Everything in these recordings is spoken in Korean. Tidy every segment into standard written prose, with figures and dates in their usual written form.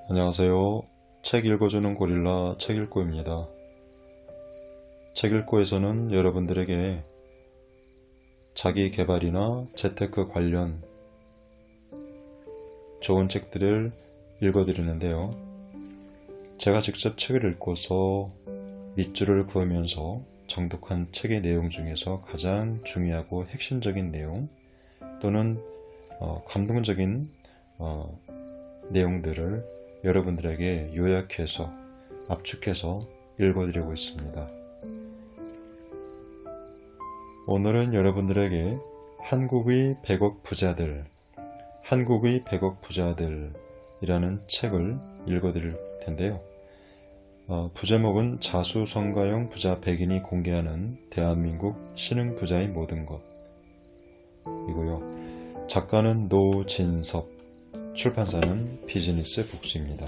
안녕하세요. 책 읽어주는 고릴라 책읽고입니다. 책읽고에서는 여러분들에게 자기 개발이나 재테크 관련 좋은 책들을 읽어드리는데요. 제가 직접 책을 읽고서 밑줄을 그으면서 정독한 책의 내용 중에서 가장 중요하고 핵심적인 내용 또는 감동적인 내용들을 여러분들에게 요약해서 압축해서 읽어드리고 있습니다. 오늘은 여러분들에게 한국의 100억 부자들이라는 책을 읽어드릴 텐데요. 부제목은 자수성가형 부자 100인이 공개하는 대한민국 신흥부자의 모든 것 이고요. 작가는 노진섭, 출판사는 비즈니스 북스입니다.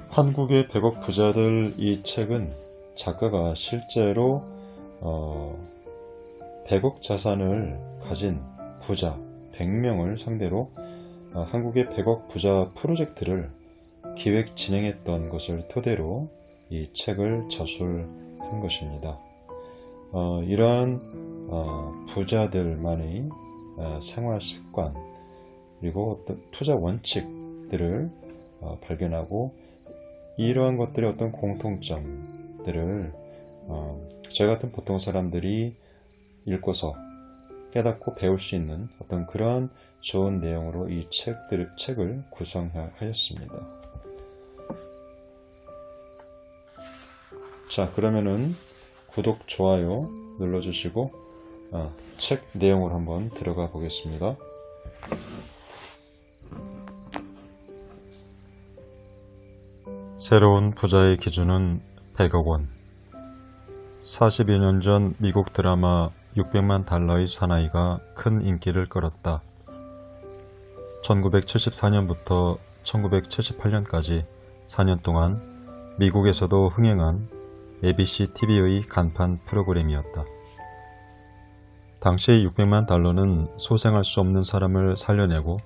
한국의 100억 부자들 이 책은 작가가 실제로 100억 자산을 가진 부자 100명을 상대로 한국의 100억 부자 프로젝트를 기획 진행했던 것을 토대로 이 책을 저술한 것입니다. 이러한 부자들만의 생활 습관 그리고 어떤 투자 원칙들을 발견하고 이러한 것들의 어떤 공통점들을 저희 같은 보통 사람들이 읽고서 깨닫고 배울 수 있는 어떤 그러한 좋은 내용으로 이 책을 구성하였습니다. 자, 그러면은 구독, 좋아요 눌러주시고 책 내용을 한번 들어가 보겠습니다. 새로운 부자의 기준은 100억 원. 42년 전 미국 드라마 600만 달러의 사나이가 큰 인기를 끌었다. 1974년부터 1978년까지 4년 동안 미국에서도 흥행한 ABC TV의 간판 프로그램이었다. 당시 600만 달러는 소생할 수 없는 사람을 살려내고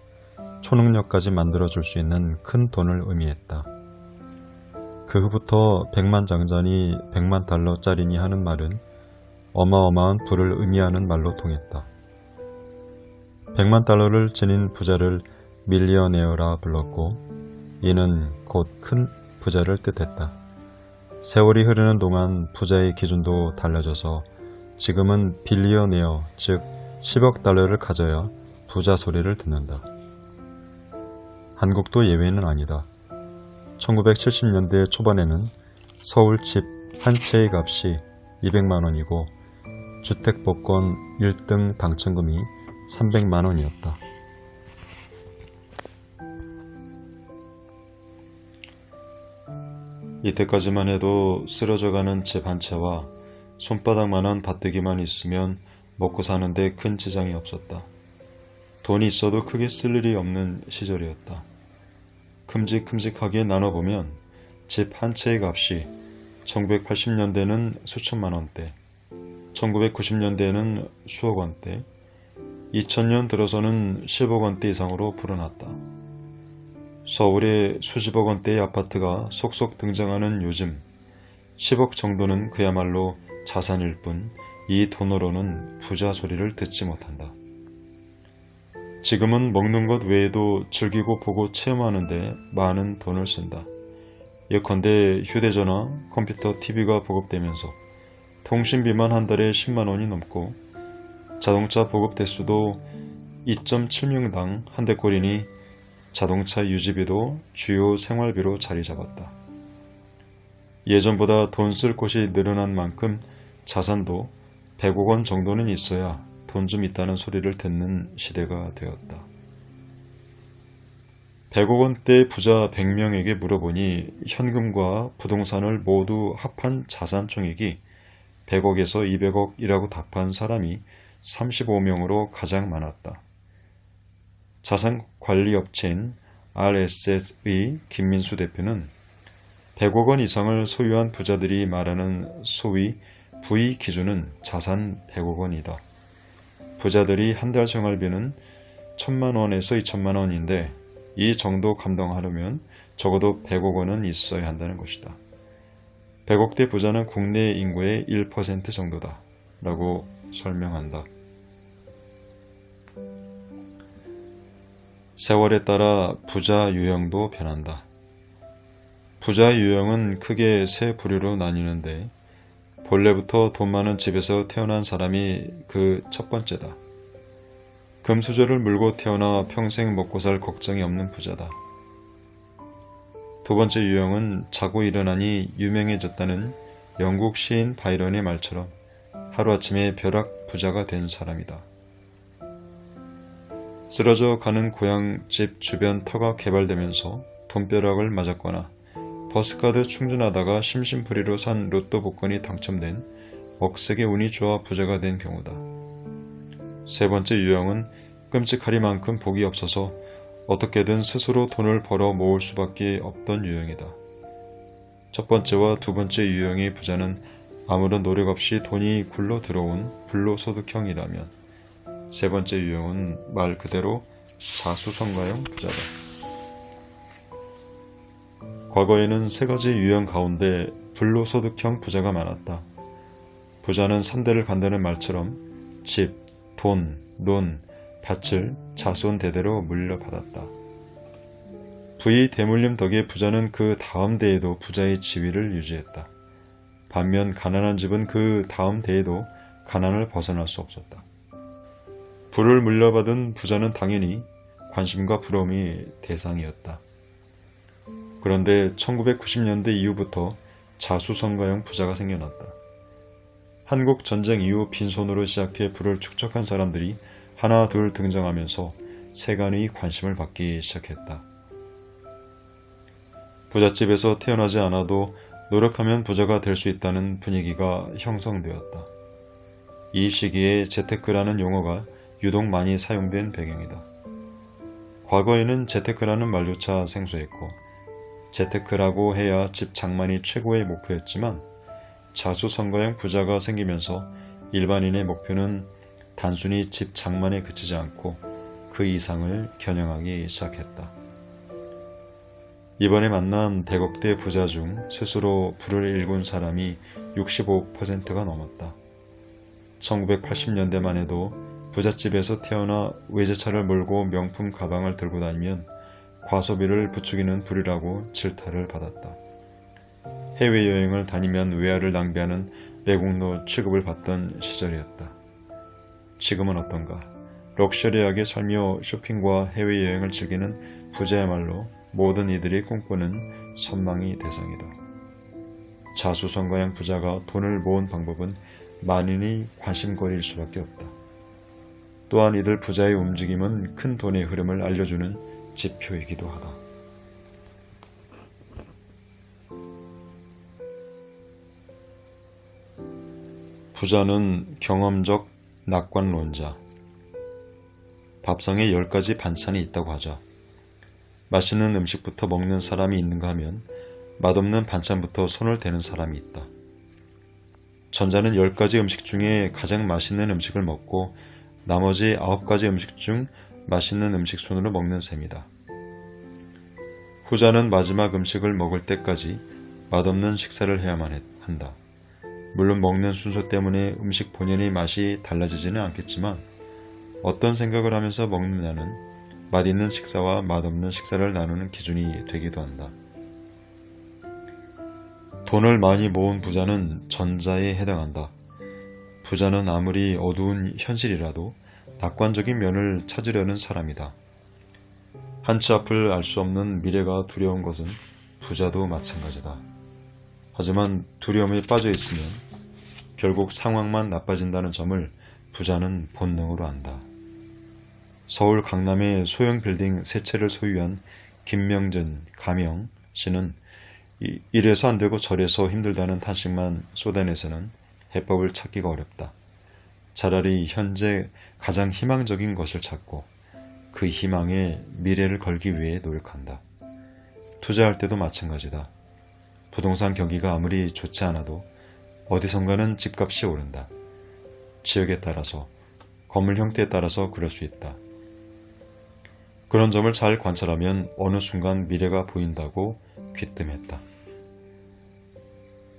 초능력까지 만들어줄 수 있는 큰 돈을 의미했다. 그 후부터 100만 장자니 100만 달러짜리니 하는 말은 어마어마한 부를 의미하는 말로 통했다. 100만 달러를 지닌 부자를 밀리어네어라 불렀고 이는 곧 큰 부자를 뜻했다. 세월이 흐르는 동안 부자의 기준도 달라져서 지금은 빌리어네어, 즉 10억 달러를 가져야 부자 소리를 듣는다. 한국도 예외는 아니다. 1970년대 초반에는 서울 집 한 채의 값이 200만원이고 주택복권 1등 당첨금이 300만원이었다. 이때까지만 해도 쓰러져가는 집 한 채와 손바닥만한 밭대기만 있으면 먹고 사는데 큰 지장이 없었다. 돈이 있어도 크게 쓸 일이 없는 시절이었다. 큼직큼직하게 나눠보면 집 한 채의 값이 1980년대는 수천만 원대, 1990년대에는 수억 원대, 2000년 들어서는 10억 원대 이상으로 불어났다. 서울에 수십억 원대의 아파트가 속속 등장하는 요즘 10억 정도는 그야말로 자산일 뿐 이 돈으로는 부자 소리를 듣지 못한다. 지금은 먹는 것 외에도 즐기고 보고 체험하는데 많은 돈을 쓴다. 예컨대 휴대전화, 컴퓨터, TV가 보급되면서 통신비만 한 달에 10만 원이 넘고 자동차 보급 대수도 2.7명당 한 대꼴이니 자동차 유지비도 주요 생활비로 자리 잡았다. 예전보다 돈 쓸 곳이 늘어난 만큼 자산도 100억 원 정도는 있어야 돈 좀 있다는 소리를 듣는 시대가 되었다. 100억 원대 부자 100명에게 물어보니 현금과 부동산을 모두 합한 자산 총액이 100억에서 200억이라고 답한 사람이 35명으로 가장 많았다. 자산관리업체인 RSS의 김민수 대표는 100억 원 이상을 소유한 부자들이 말하는 소위 V 기준은 자산 100억 원이다. 부자들이 한 달 생활비는 1000만 원에서 2000만 원인데 이 정도 감당하려면 적어도 100억 원은 있어야 한다는 것이다. 100억대 부자는 국내 인구의 1% 정도다 라고 설명한다. 세월에 따라 부자 유형도 변한다. 부자 유형은 크게 세 부류로 나뉘는데 본래부터 돈 많은 집에서 태어난 사람이 그 첫 번째다. 금수저를 물고 태어나 평생 먹고 살 걱정이 없는 부자다. 두 번째 유형은 자고 일어나니 유명해졌다는 영국 시인 바이런의 말처럼 하루아침에 벼락 부자가 된 사람이다. 쓰러져 가는 고향집 주변 터가 개발되면서 돈벼락을 맞았거나 버스카드 충전하다가 심심풀이로 산 로또 복권이 당첨된 억세게 운이 좋아 부자가 된 경우다. 세 번째 유형은 끔찍하리만큼 복이 없어서 어떻게든 스스로 돈을 벌어 모을 수밖에 없던 유형이다. 첫 번째와 두 번째 유형의 부자는 아무런 노력 없이 돈이 굴러 들어온 불로소득형이라면 세 번째 유형은 말 그대로 자수성가형 부자다. 과거에는 세 가지 유형 가운데 불로소득형 부자가 많았다. 부자는 3대를 간다는 말처럼 집, 돈, 논, 밭을 자손 대대로 물려받았다. 부의 대물림 덕에 부자는 그 다음 대에도 부자의 지위를 유지했다. 반면 가난한 집은 그 다음 대에도 가난을 벗어날 수 없었다. 부를 물려받은 부자는 당연히 관심과 부러움이 대상이었다. 그런데 1990년대 이후부터 자수성가형 부자가 생겨났다. 한국 전쟁 이후 빈손으로 시작해 부를 축적한 사람들이 하나 둘 등장하면서 세간의 관심을 받기 시작했다. 부잣집에서 태어나지 않아도 노력하면 부자가 될 수 있다는 분위기가 형성되었다. 이 시기에 재테크라는 용어가 유독 많이 사용된 배경이다. 과거에는 재테크라는 말조차 생소했고 재테크라고 해야 집 장만이 최고의 목표였지만 자수성가형 부자가 생기면서 일반인의 목표는 단순히 집 장만에 그치지 않고 그 이상을 겨냥하기 시작했다. 이번에 만난 100억대 부자 중 스스로 부를 일군 사람이 65%가 넘었다. 1980년대만 해도 부잣집에서 태어나 외제차를 몰고 명품 가방을 들고 다니면 과소비를 부추기는 부류라고 질타를 받았다. 해외여행을 다니면 외화를 낭비하는 내국노 취급을 받던 시절이었다. 지금은 어떤가? 럭셔리하게 살며 쇼핑과 해외여행을 즐기는 부자야말로 모든 이들이 꿈꾸는 선망의 대상이다. 자수성가형 부자가 돈을 모은 방법은 만인의 관심거리일 수밖에 없다. 또한 이들 부자의 움직임은 큰 돈의 흐름을 알려주는 지표이기도 하다. 부자는 경험적 낙관론자. 밥상에 10가지 반찬이 있다고 하자. 맛있는 음식부터 먹는 사람이 있는가 하면 맛없는 반찬부터 손을 대는 사람이 있다. 전자는 10가지 음식 중에 가장 맛있는 음식을 먹고 나머지 9가지 음식 중 맛있는 음식 순으로 먹는 셈이다. 후자는 마지막 음식을 먹을 때까지 맛없는 식사를 해야만 한다. 물론 먹는 순서 때문에 음식 본연의 맛이 달라지지는 않겠지만 어떤 생각을 하면서 먹느냐는 맛있는 식사와 맛없는 식사를 나누는 기준이 되기도 한다. 돈을 많이 모은 부자는 전자에 해당한다. 부자는 아무리 어두운 현실이라도 낙관적인 면을 찾으려는 사람이다. 한치 앞을 알 수 없는 미래가 두려운 것은 부자도 마찬가지다. 하지만 두려움에 빠져 있으면 결국 상황만 나빠진다는 점을 부자는 본능으로 안다. 서울 강남의 소형 빌딩 3채를 소유한 김명진, 가명 씨는 이래서 안 되고 저래서 힘들다는 탄식만 쏟아내서는 해법을 찾기가 어렵다. 차라리 현재 가장 희망적인 것을 찾고 그 희망에 미래를 걸기 위해 노력한다. 투자할 때도 마찬가지다. 부동산 경기가 아무리 좋지 않아도 어디선가는 집값이 오른다. 지역에 따라서, 건물 형태에 따라서 그럴 수 있다. 그런 점을 잘 관찰하면 어느 순간 미래가 보인다고 귀뜸했다.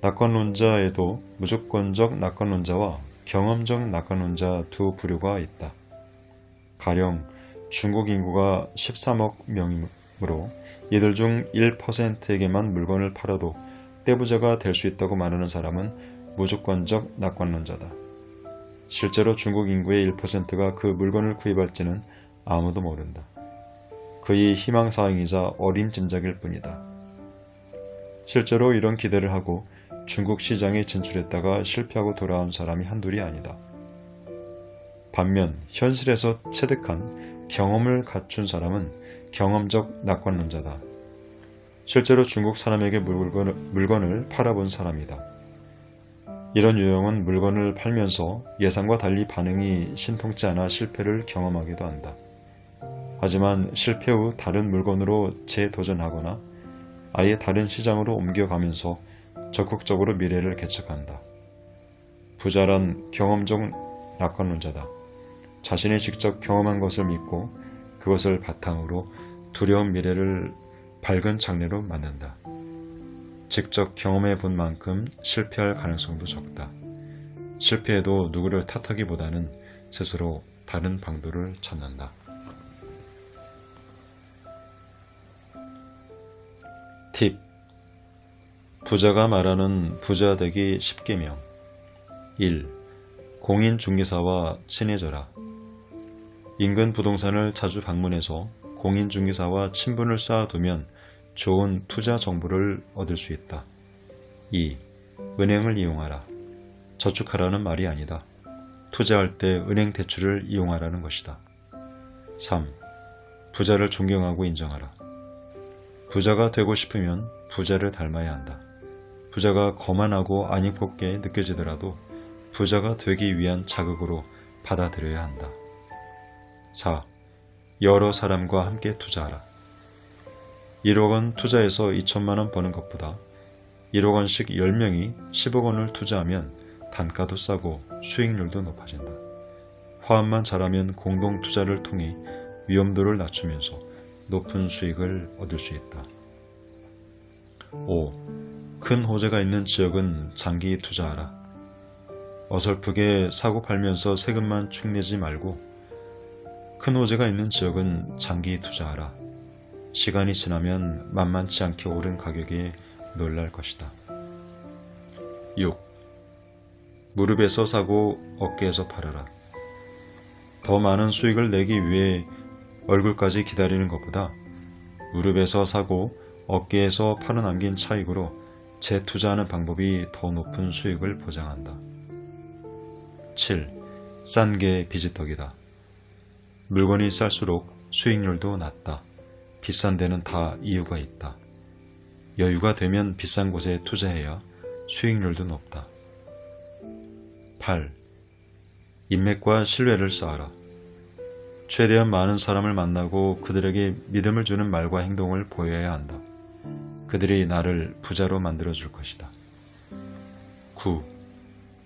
낙관론자에도 무조건적 낙관론자와 경험적 낙관론자 두 부류가 있다. 가령 중국 인구가 13억 명이므로 이들 중 1%에게만 물건을 팔아도 떼부자가 될 수 있다고 말하는 사람은 무조건적 낙관론자다. 실제로 중국 인구의 1%가 그 물건을 구입할지는 아무도 모른다. 그의 희망사항이자 어림짐작일 뿐이다. 실제로 이런 기대를 하고 중국 시장에 진출했다가 실패하고 돌아온 사람이 한둘이 아니다. 반면 현실에서 체득한 경험을 갖춘 사람은 경험적 낙관론자다. 실제로 중국 사람에게 물건을 팔아본 사람이다. 이런 유형은 물건을 팔면서 예상과 달리 반응이 신통치 않아 실패를 경험하기도 한다. 하지만 실패 후 다른 물건으로 재도전하거나 아예 다른 시장으로 옮겨가면서 적극적으로 미래를 개척한다. 부자란 경험적 낙관론자다. 자신이 직접 경험한 것을 믿고 그것을 바탕으로 두려운 미래를 밝은 장래로 만든다. 직접 경험해 본 만큼 실패할 가능성도 적다. 실패해도 누구를 탓하기보다는 스스로 다른 방도를 찾는다. 팁. 부자가 말하는 부자 되기 10계명. 1. 공인중개사와 친해져라. 인근 부동산을 자주 방문해서 공인중개사와 친분을 쌓아두면 좋은 투자 정보를 얻을 수 있다. 2. 은행을 이용하라. 저축하라는 말이 아니다. 투자할 때 은행 대출을 이용하라는 것이다. 3. 부자를 존경하고 인정하라. 부자가 되고 싶으면 부자를 닮아야 한다. 부자가 거만하고 안입곱게 느껴지더라도 부자가 되기 위한 자극으로 받아들여야 한다. 4. 여러 사람과 함께 투자하라. 1억 원 투자해서 2천만 원 버는 것보다 1억 원씩 10명이 10억 원을 투자하면 단가도 싸고 수익률도 높아진다. 화합만 잘하면 공동 투자를 통해 위험도를 낮추면서 높은 수익을 얻을 수 있다. 5. 큰 호재가 있는 지역은 장기 투자하라. 어설프게 사고 팔면서 세금만 축내지 말고 큰 호재가 있는 지역은 장기 투자하라. 시간이 지나면 만만치 않게 오른 가격에 놀랄 것이다. 6. 무릎에서 사고 어깨에서 팔아라. 더 많은 수익을 내기 위해 얼굴까지 기다리는 것보다 무릎에서 사고 어깨에서 팔아남긴 차익으로 재투자하는 방법이 더 높은 수익을 보장한다. 7. 싼 게 비지떡이다. 물건이 쌀수록 수익률도 낮다. 비싼 데는 다 이유가 있다. 여유가 되면 비싼 곳에 투자해야 수익률도 높다. 8. 인맥과 신뢰를 쌓아라. 최대한 많은 사람을 만나고 그들에게 믿음을 주는 말과 행동을 보여야 한다. 그들이 나를 부자로 만들어줄 것이다. 9.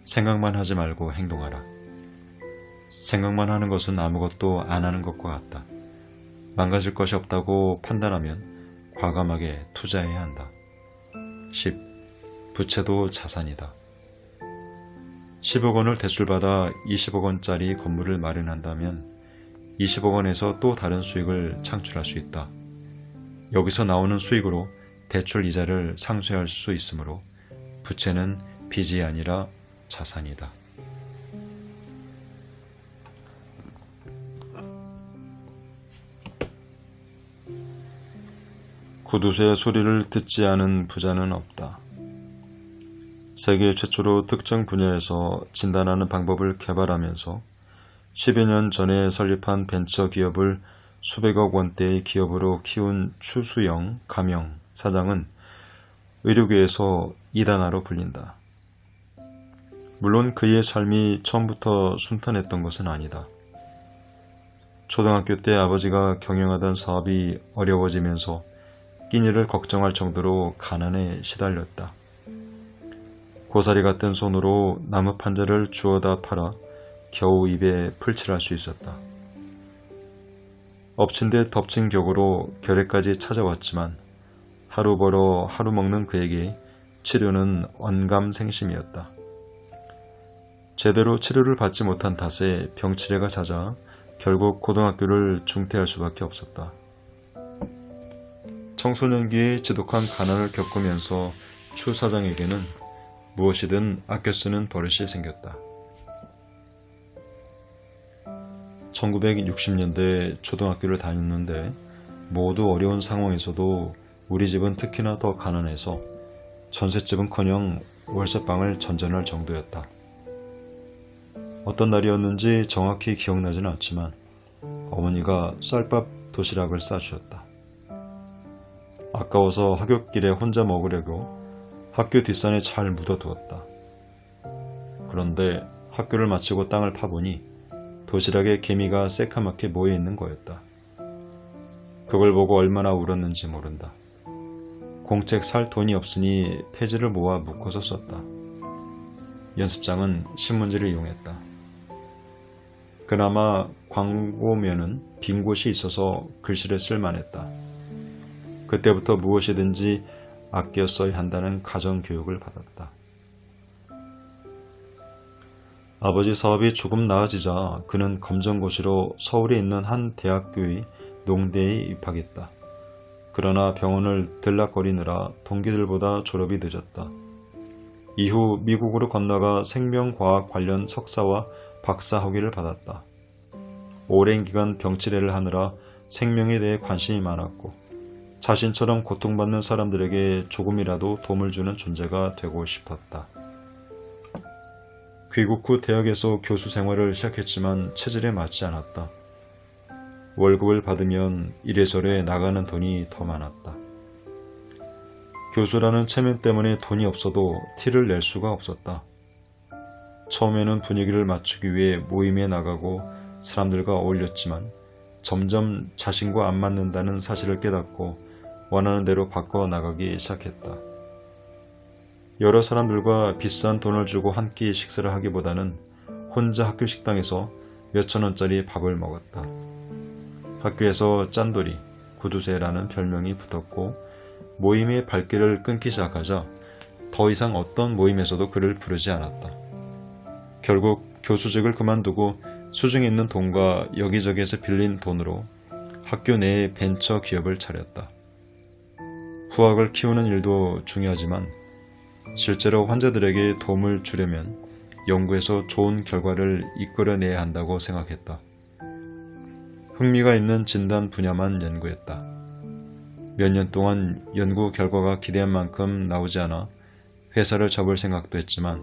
생각만 하지 말고 행동하라. 생각만 하는 것은 아무것도 안 하는 것과 같다. 망가질 것이 없다고 판단하면 과감하게 투자해야 한다. 10. 부채도 자산이다. 10억 원을 대출받아 20억 원짜리 건물을 마련한다면 20억 원에서 또 다른 수익을 창출할 수 있다. 여기서 나오는 수익으로 대출 이자를 상쇄할 수 있으므로 부채는 빚이 아니라 자산이다. 구두쇠의 소리를 듣지 않은 부자는 없다. 세계 최초로 특정 분야에서 진단하는 방법을 개발하면서 10여 년 전에 설립한 벤처 기업을 수백억 원대의 기업으로 키운 추수영 가명 사장은 의료계에서 이단아로 불린다. 물론 그의 삶이 처음부터 순탄했던 것은 아니다. 초등학교 때 아버지가 경영하던 사업이 어려워지면서 끼니를 걱정할 정도로 가난에 시달렸다. 고사리 같은 손으로 나무 판자를 주워다 팔아 겨우 입에 풀칠할 수 있었다. 엎친 데 덮친 격으로 결핵까지 찾아왔지만 하루 벌어 하루 먹는 그에게 치료는 언감생심이었다. 제대로 치료를 받지 못한 탓에 병치레가 잦아 결국 고등학교를 중퇴할 수밖에 없었다. 청소년기에 지독한 가난을 겪으면서 추 사장에게는 무엇이든 아껴 쓰는 버릇이 생겼다. 1960년대 초등학교를 다녔는데 모두 어려운 상황에서도 우리 집은 특히나 더 가난해서 전셋집은커녕 월세방을 전전할 정도였다. 어떤 날이었는지 정확히 기억나지는 않지만 어머니가 쌀밥 도시락을 싸주셨다. 아까워서 하굣길에 혼자 먹으려고 학교 뒷산에 잘 묻어두었다. 그런데 학교를 마치고 땅을 파보니 도시락에 개미가 새카맣게 모여있는 거였다. 그걸 보고 얼마나 울었는지 모른다. 공책 살 돈이 없으니 폐지를 모아 묶어서 썼다. 연습장은 신문지를 이용했다. 그나마 광고면은 빈 곳이 있어서 글씨를 쓸만했다. 그때부터 무엇이든지 아껴 써야 한다는 가정교육을 받았다. 아버지 사업이 조금 나아지자 그는 검정고시로 서울에 있는 한 대학교의 농대에 입학했다. 그러나 병원을 들락거리느라 동기들보다 졸업이 늦었다. 이후 미국으로 건너가 생명과학 관련 석사와 박사 학위를 받았다. 오랜 기간 병치레를 하느라 생명에 대해 관심이 많았고 자신처럼 고통받는 사람들에게 조금이라도 도움을 주는 존재가 되고 싶었다. 귀국 후 대학에서 교수 생활을 시작했지만 체질에 맞지 않았다. 월급을 받으면 이래저래 나가는 돈이 더 많았다. 교수라는 체면 때문에 돈이 없어도 티를 낼 수가 없었다. 처음에는 분위기를 맞추기 위해 모임에 나가고 사람들과 어울렸지만 점점 자신과 안 맞는다는 사실을 깨닫고 원하는 대로 바꿔 나가기 시작했다. 여러 사람들과 비싼 돈을 주고 한 끼 식사를 하기보다는 혼자 학교 식당에서 몇천 원짜리 밥을 먹었다. 학교에서 짠돌이, 구두쇠라는 별명이 붙었고 모임의 발길을 끊기 시작하자 더 이상 어떤 모임에서도 그를 부르지 않았다. 결국 교수직을 그만두고 수중에 있는 돈과 여기저기에서 빌린 돈으로 학교 내에 벤처 기업을 차렸다. 후학을 키우는 일도 중요하지만 실제로 환자들에게 도움을 주려면 연구에서 좋은 결과를 이끌어내야 한다고 생각했다. 흥미가 있는 진단 분야만 연구했다. 몇 년 동안 연구 결과가 기대한 만큼 나오지 않아 회사를 접을 생각도 했지만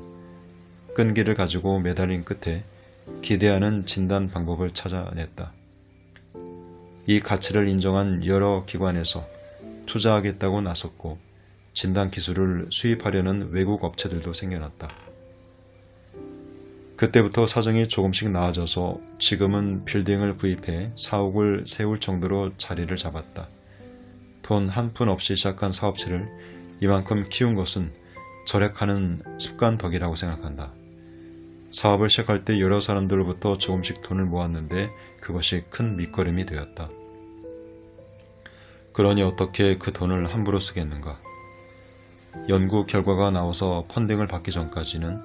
끈기를 가지고 매달린 끝에 기대하는 진단 방법을 찾아냈다. 이 가치를 인정한 여러 기관에서 투자하겠다고 나섰고 진단 기술을 수입하려는 외국 업체들도 생겨났다. 그때부터 사정이 조금씩 나아져서 지금은 빌딩을 구입해 사옥을 세울 정도로 자리를 잡았다. 돈 한 푼 없이 시작한 사업체를 이만큼 키운 것은 절약하는 습관 덕이라고 생각한다. 사업을 시작할 때 여러 사람들로부터 조금씩 돈을 모았는데 그것이 큰 밑거름이 되었다. 그러니 어떻게 그 돈을 함부로 쓰겠는가? 연구 결과가 나와서 펀딩을 받기 전까지는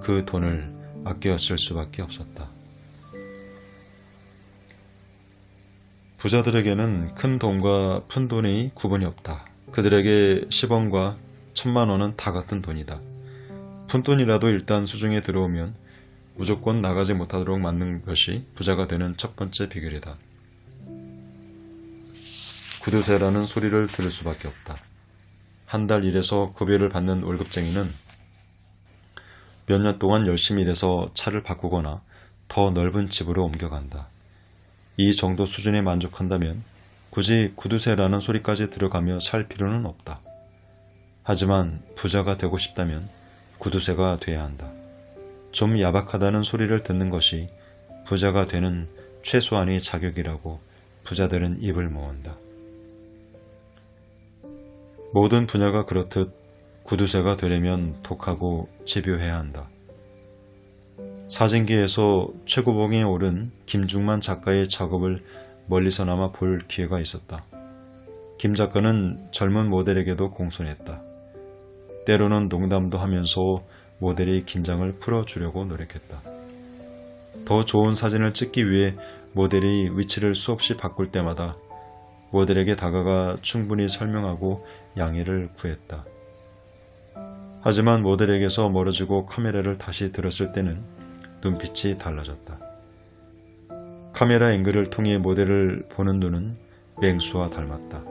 그 돈을 아껴 쓸 수밖에 없었다. 부자들에게는 큰 돈과 푼 돈의 구분이 없다. 그들에게 10원과 1000만원은 다 같은 돈이다. 푼돈이라도 일단 수중에 들어오면 무조건 나가지 못하도록 만든 것이 부자가 되는 첫 번째 비결이다. 구두쇠라는 소리를 들을 수밖에 없다. 한 달 일해서 급여를 받는 월급쟁이는 몇 년 동안 열심히 일해서 차를 바꾸거나 더 넓은 집으로 옮겨간다. 이 정도 수준에 만족한다면 굳이 구두쇠라는 소리까지 들어가며 살 필요는 없다. 하지만 부자가 되고 싶다면 구두쇠가 돼야 한다. 좀 야박하다는 소리를 듣는 것이 부자가 되는 최소한의 자격이라고 부자들은 입을 모은다. 모든 분야가 그렇듯 구두쇠가 되려면 독하고 집요해야 한다. 사진기에서 최고봉에 오른 김중만 작가의 작업을 멀리서나마 볼 기회가 있었다. 김 작가는 젊은 모델에게도 공손했다. 때로는 농담도 하면서 모델의 긴장을 풀어주려고 노력했다. 더 좋은 사진을 찍기 위해 모델의 위치를 수없이 바꿀 때마다 모델에게 다가가 충분히 설명하고 양해를 구했다. 하지만 모델에게서 멀어지고 카메라를 다시 들었을 때는 눈빛이 달라졌다. 카메라 앵글을 통해 모델을 보는 눈은 맹수와 닮았다.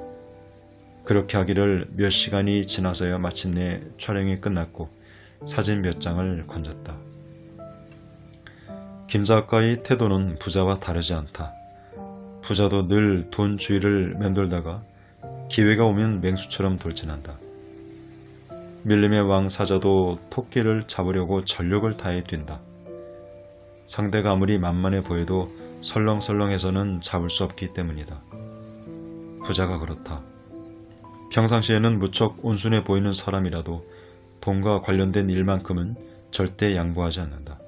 그렇게 하기를 몇 시간이 지나서야 마침내 촬영이 끝났고 사진 몇 장을 건졌다. 김 작가의 태도는 부자와 다르지 않다. 부자도 늘 돈 주위를 맴돌다가 기회가 오면 맹수처럼 돌진한다. 밀림의 왕 사자도 토끼를 잡으려고 전력을 다해 뛴다. 상대가 아무리 만만해 보여도 설렁설렁해서는 잡을 수 없기 때문이다. 부자가 그렇다. 평상시에는 무척 온순해 보이는 사람이라도 돈과 관련된 일만큼은 절대 양보하지 않는다.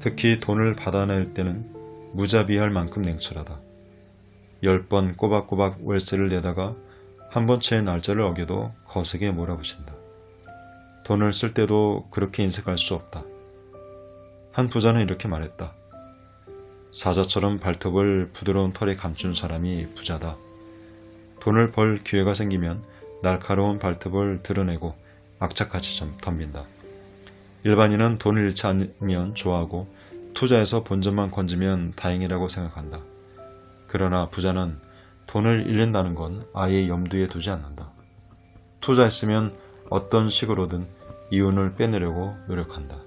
특히 돈을 받아낼 때는 무자비할 만큼 냉철하다. 10번 꼬박꼬박 월세를 내다가 한 번째의 날짜를 어겨도 거세게 몰아붙인다. 돈을 쓸 때도 그렇게 인색할 수 없다. 한 부자는 이렇게 말했다. 사자처럼 발톱을 부드러운 털에 감춘 사람이 부자다. 돈을 벌 기회가 생기면 날카로운 발톱을 드러내고 악착같이 덤빈다. 일반인은 돈을 잃지 않으면 좋아하고 투자해서 본전만 건지면 다행이라고 생각한다. 그러나 부자는 돈을 잃는다는 건 아예 염두에 두지 않는다. 투자했으면 어떤 식으로든 이윤을 빼내려고 노력한다.